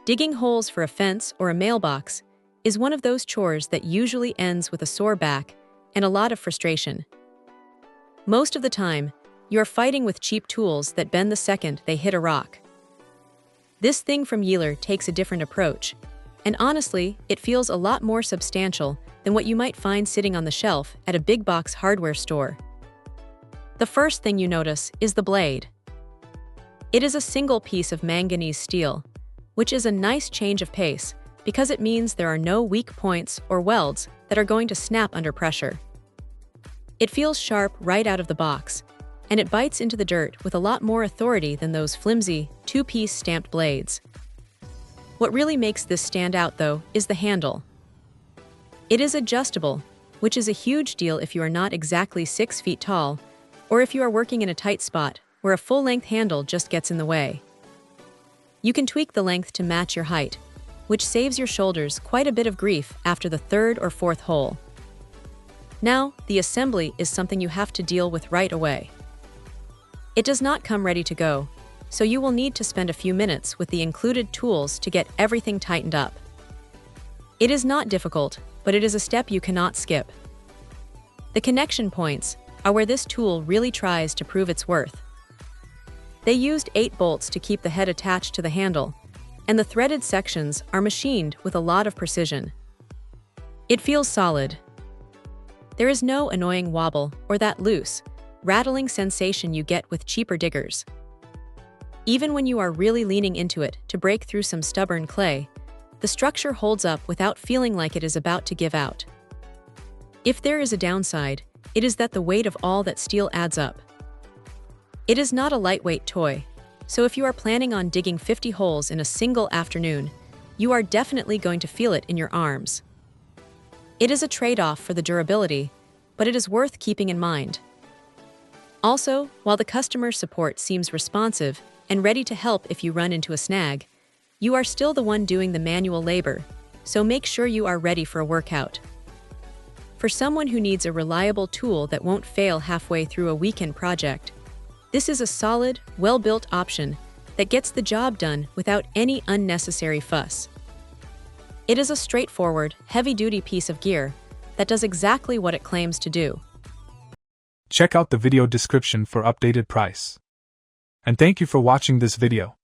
Digging holes for a fence or a mailbox is one of those chores that usually ends with a sore back and a lot of frustration. Most of the time, you're fighting with cheap tools that bend the second they hit a rock. This thing from YEELOR takes a different approach, and honestly, it feels a lot more substantial than what you might find sitting on the shelf at a big box hardware store. The first thing you notice is the blade. It is a single piece of manganese steel, which is a nice change of pace because it means there are no weak points or welds that are going to snap under pressure. It feels sharp right out of the box, and it bites into the dirt with a lot more authority than those flimsy, two-piece stamped blades. What really makes this stand out, though, is the handle. It is adjustable, which is a huge deal if you are not exactly 6 feet tall, or if you are working in a tight spot where a full-length handle just gets in the way. You can tweak the length to match your height, which saves your shoulders quite a bit of grief after the 3rd or 4th hole. Now, the assembly is something you have to deal with right away. It does not come ready to go, so you will need to spend a few minutes with the included tools to get everything tightened up. It is not difficult, but it is a step you cannot skip. The connection points are where this tool really tries to prove its worth. They used 8 bolts to keep the head attached to the handle, and the threaded sections are machined with a lot of precision. It feels solid. There is no annoying wobble or that loose, rattling sensation you get with cheaper diggers. Even when you are really leaning into it to break through some stubborn clay, the structure holds up without feeling like it is about to give out. If there is a downside, it is that the weight of all that steel adds up. It is not a lightweight toy, so if you are planning on digging 50 holes in a single afternoon, you are definitely going to feel it in your arms. It is a trade-off for the durability, but it is worth keeping in mind. Also, while the customer support seems responsive and ready to help if you run into a snag, you are still the one doing the manual labor, so make sure you are ready for a workout. For someone who needs a reliable tool that won't fail halfway through a weekend project, this is a solid, well-built option that gets the job done without any unnecessary fuss. It is a straightforward, heavy-duty piece of gear that does exactly what it claims to do. Check out the video description for updated price. And thank you for watching this video.